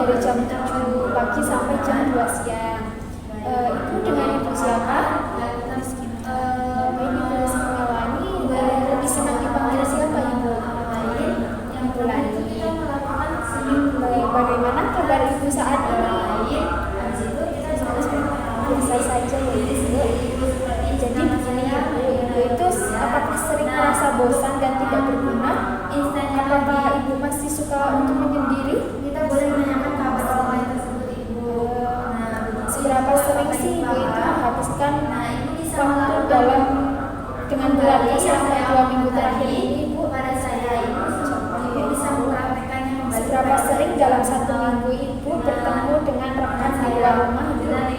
dari jam 7 pagi sampai jam 2 siang. Ibu dengan ibu siapa? Ibu Rizky Melani. Lebih senang dipanggil siapa ibu? Ibu Lani. Bagaimana kabar ibu saat ini? Biasa saja ya ibu. Jadi begini ibu itu apakah sering merasa bosan dan tidak berguna? Apakah ibu masih suka untuk menyendiri? Kita boleh menanyakan kabar orang lain tersebut ibu. Seberapa sering sih ibu itu menghabiskan waktu dalam dengan keluarga selama 2 minggu terakhir ini ibu? Pada saya ibu bisa mempraktekannya kembali. Seberapa sering dalam 1 minggu ibu bertemu dengan rekan di luar rumah dengan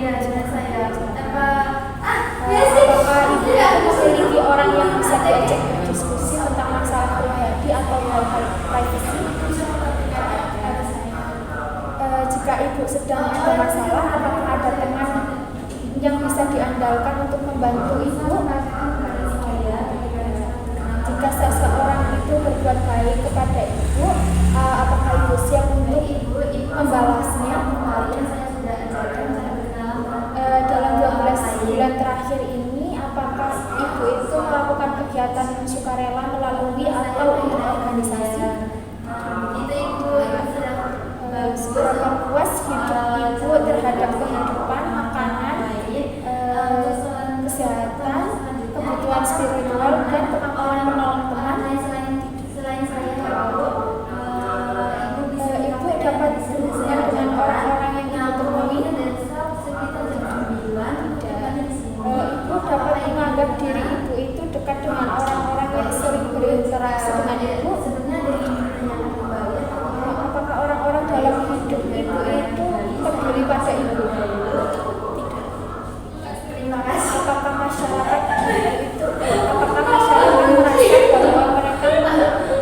saya? Apakah ibu memiliki orang yang bisa diajak berdiskusi tentang masalah pribadi atau hal-hal privasi? Jika ibu sedang ada masalah, apakah ada teman yang bisa diandalkan untuk membantu ibu? Jika seseorang itu berbuat baik kepada ibu, apakah ibu siap untuk membalasnya? Dalam 12 bulan terakhir ini, apakah ibu itu melakukan kegiatan sukarela melalui atau untuk organisasi? Seberapa puas hidup ibu terhadap kehidupan, makanan, kesehatan, kebutuhan spiritual, dan kemampuan menolong teman? Ibu dapat berhubungan dengan orang-orang yang ibu temui? Ibu dapat menganggap diri ibu itu dekat dengan orang-orang yang sering berinteraksi dengan ibu? Apakah orang-orang dalam hidup ibu itu peduli pada ibu? Apakah masyarakat itu merasa bahwa mereka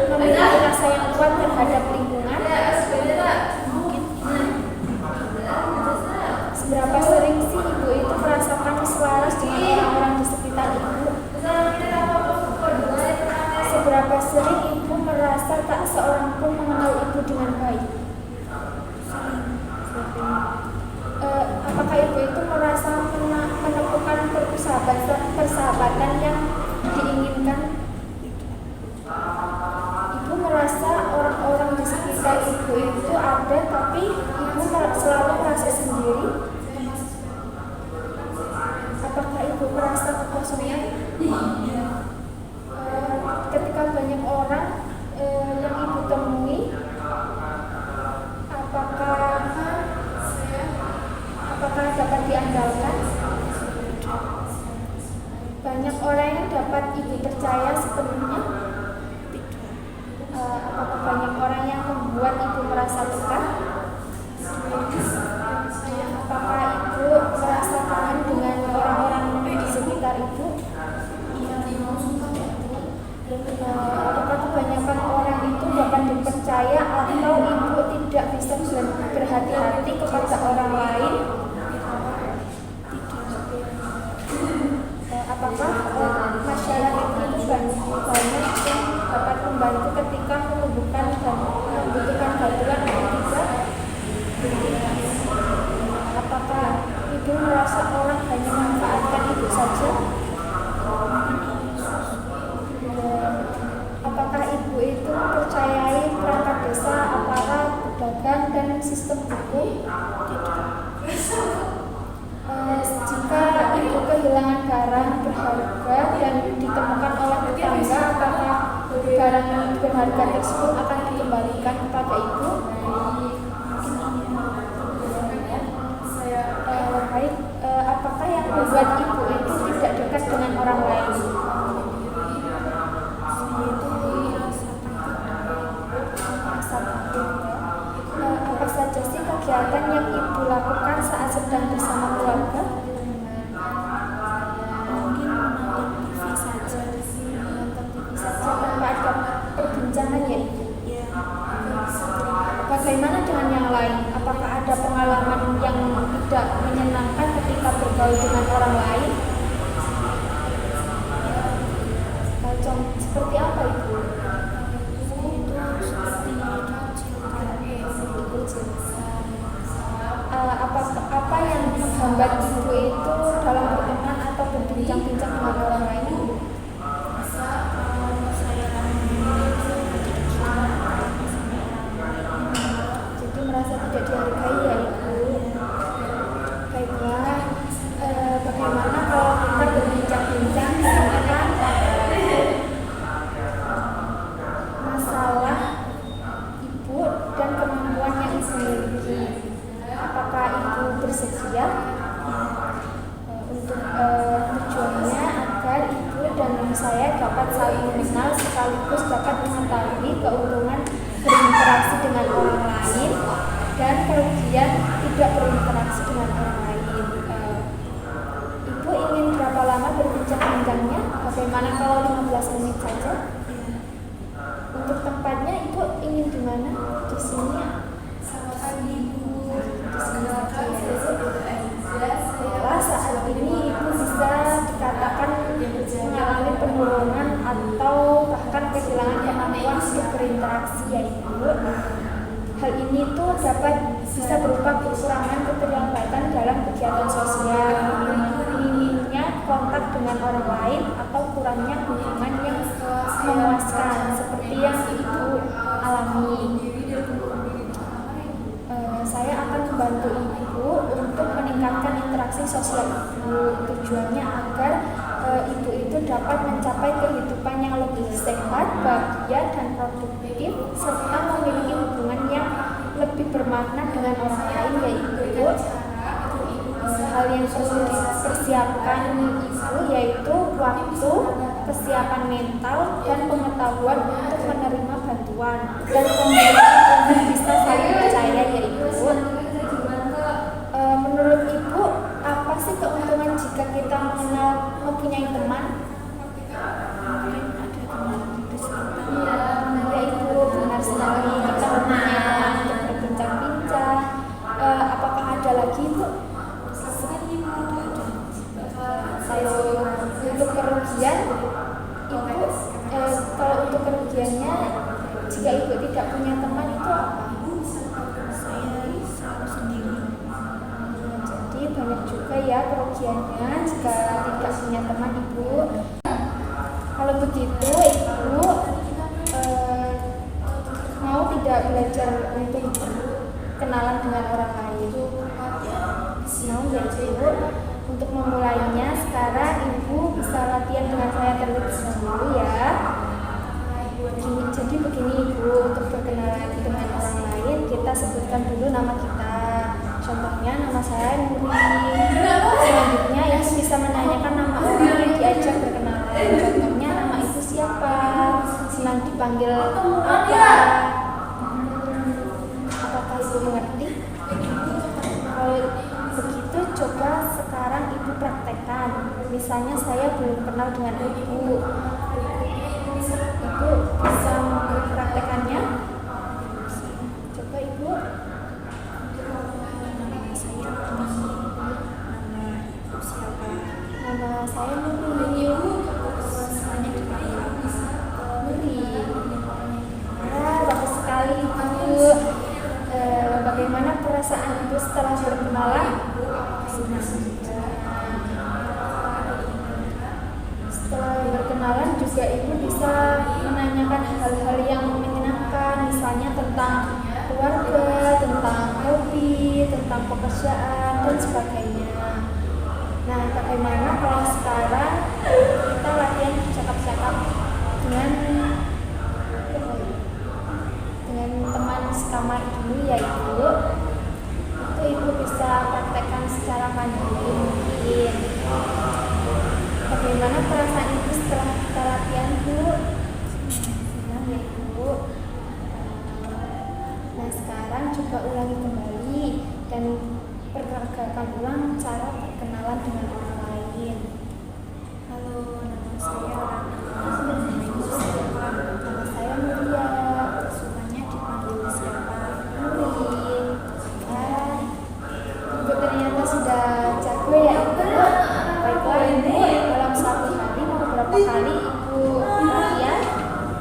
memiliki rasa yang kuat terhadap lingkungan? Seberapa sering sih ibu itu merasakan selaras dengan orang-orang di sekitar ibu? Seberapa sering ibu merasa tak seorang pun mengenal ibu dengan baik? Apakah ibu itu merasa menemukan persahabatan yang diinginkan? Ibu merasa orang-orang di sekitar ibu itu ada, tapi ibu selalu merasa sendiri. Apakah ibu merasa kekosongan? Ketika banyak orang yang ibu temui, apakah dapat diandalkan? Banyak orang yang dapat ibu percaya sepenuhnya? Apakah banyak orang yang membuat ibu merasa dekat? Apakah ibu merasa kangen dengan orang-orang di sekitar ibu? Apakah kebanyakan orang itu dapat dipercaya atau ibu tidak bisa berhati-hati kepada orang lain? Apakah masyarakat itu banyak yang dapat membantu ketika membutuhkan bantuan atau tidak? Apakah ibu merasa orang hanya memanfaatkan ibu saja? Apakah ibu itu mempercayai perangkat desa, aparat, pedagang, dan sistem hukum? Jika ibu kehilangan barang berharga dan ditemukan oleh tetangga, apakah barang berharga tersebut akan dikembalikan kepada ibu? Baik, apakah yang membuat ibu itu tidak dekat dengan orang lain? Apa saja sih kegiatan yang ibu lakukan saat sedang bersama keluarga? Mungkin menonton TV saja. Tanpa ada perbincangan ya ibu? Bagaimana dengan yang lain? Apakah ada pengalaman yang tidak menyenangkan ketika bergaul dengan orang lain? Seperti apa ibu? Seperti menghambat ibu itu dalam berteman atau berbincang-bincang dengan orang lain? Jadi merasa tidak dihargai ya ibu. Baiklah, bagaimana kalau kita berbincang-bincang tentang masalah ibu dan kemampuan yang ibu miliki? Apakah ibu bersedia untuk tujuannya agar ibu dan saya dapat saling mengenal sekaligus dapat mengetahui keuntungan berinteraksi dengan orang lain dan kerugian tidak berinteraksi dengan orang lain. Ibu ingin berapa lama berbincang-bincangnya? Bagaimana kalau 15 menit saja? Untuk tempatnya ibu ingin di mana? Di sini? Selamat pagi ibu. Di sini saja ya. Saat ini ibu bisa dikatakan mengalami penurunan atau bahkan kehilangan kemampuan untuk berinteraksi ya ibu. Hal ini tuh dapat bisa berupa kekurangan keterlambatan dalam kegiatan sosial, minimnya kontak dengan orang lain atau kurangnya hubungan yang memuaskan seperti yang ibu alami. Saya akan membantu ibu untuk meningkatkan interaksi sosial ibu. Tujuannya agar ibu itu dapat mencapai kehidupan yang lebih sehat, bahagia, dan produktif, serta memiliki hubungan yang lebih bermakna dengan orang lain ya ibu. Hal yang perlu dipersiapkan ibu yaitu waktu, kesiapan mental, dan pengetahuan untuk menerima bantuan dan komunikasi untuk bisa saling percaya ya ibu. Menurut ibu, apa sih keuntungan jika kita mempunyai teman? Mungkin ada teman di sekitar. Ya ibu, benar sekali, kita mempunyai teman untuk berbincang-bincang. Apakah ada lagi ibu? Kalau untuk kerugian, ibu kalau untuk kerugiannya jika ibu tidak punya teman itu apa? Saya selalu sendiri. Jadi banyak juga ya kerugiannya jika tidak punya teman ibu. Kalau begitu ibu mau tidak belajar untuk berkenalan dengan orang lain? Mau ya ibu? Untuk memulainya sekarang ibu bisa latihan dengan saya terlebih dahulu ya. Jadi begini ibu, untuk berkenalan dengan orang lain kita sebutkan dulu nama kita. Contohnya nama saya Nuri. Selanjutnya ibu bisa menanyakan nama orang yang diajak berkenalan. Contohnya nama ibu siapa, senang dipanggil apa. Apakah ibu mengerti? Kalau begitu coba sekarang ibu praktekkan. Misalnya saya belum kenal dengan ibu. Ibu bisa mempraktekannya? Coba ibu. Nama saya Nuri. Nuri. Bagus sekali ibu. Bagaimana perasaan ibu setelah berkenalan? Setelah berkenalan juga ibu bisa menanyakan hal-hal yang menyenangkan, misalnya tentang keluarga, tentang hobi, tentang pekerjaan, dan sebagainya. Nah, bagaimana kalau sekarang kita latihan cakap-cakap dengan teman sekamar dulu ya ibu. Itu ibu bisa praktekkan secara mandiri mungkin. Bagaimana perasaan ibu setelah kita latihan bu? Senang ya ibu. Nah sekarang coba ulangi kembali dan peragakan ulang cara berkenalan dengan orang lain. Halo, nama saya nama saya Mulia. Sukanya dipanggil siapa? Nurin. Ibu ternyata sudah jago ya ibu. Baiklah ibu, dalam satu hari mau berapa kali ibu latihan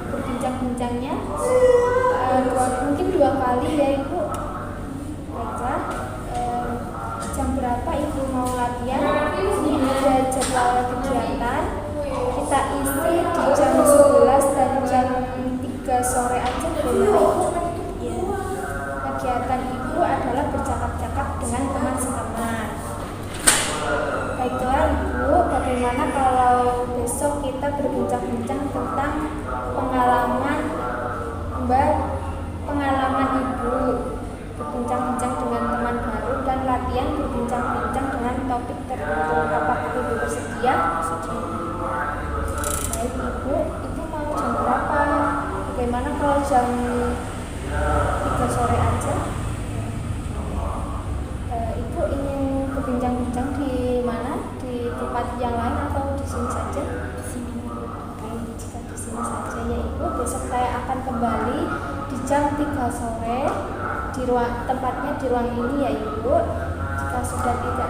berbincang-bincangnya? Mungkin 2 kali ya ibu. Baiklah, jam berapa Ibu mau latihan, ini ada jadwal kegiatan. Kita isi di jam 11 dan jam 3 sore aja boleh. Ya. Kegiatan Ibu adalah bercakap-cakap dengan teman sekamar. Baiklah Ibu, bagaimana kalau besok kita berbincang-bincang tentang pengalaman Ibu, berbincang-bincang dengan teman baru dan latihan berbincang-bincang dengan topik tertentu. Apakah Ibu bersedia? Baik Ibu, Ibu mau jam berapa? Bagaimana kalau jam 3 sore aja? Ibu ingin berbincang-bincang di mana? Di tempat yang lain atau di sini saja? Di sini. Oke, jika di sini saja ya Ibu, besok saya akan kembali di jam 3 sore di tempatnya di ruang ini ya Ibu. Jika sudah tidak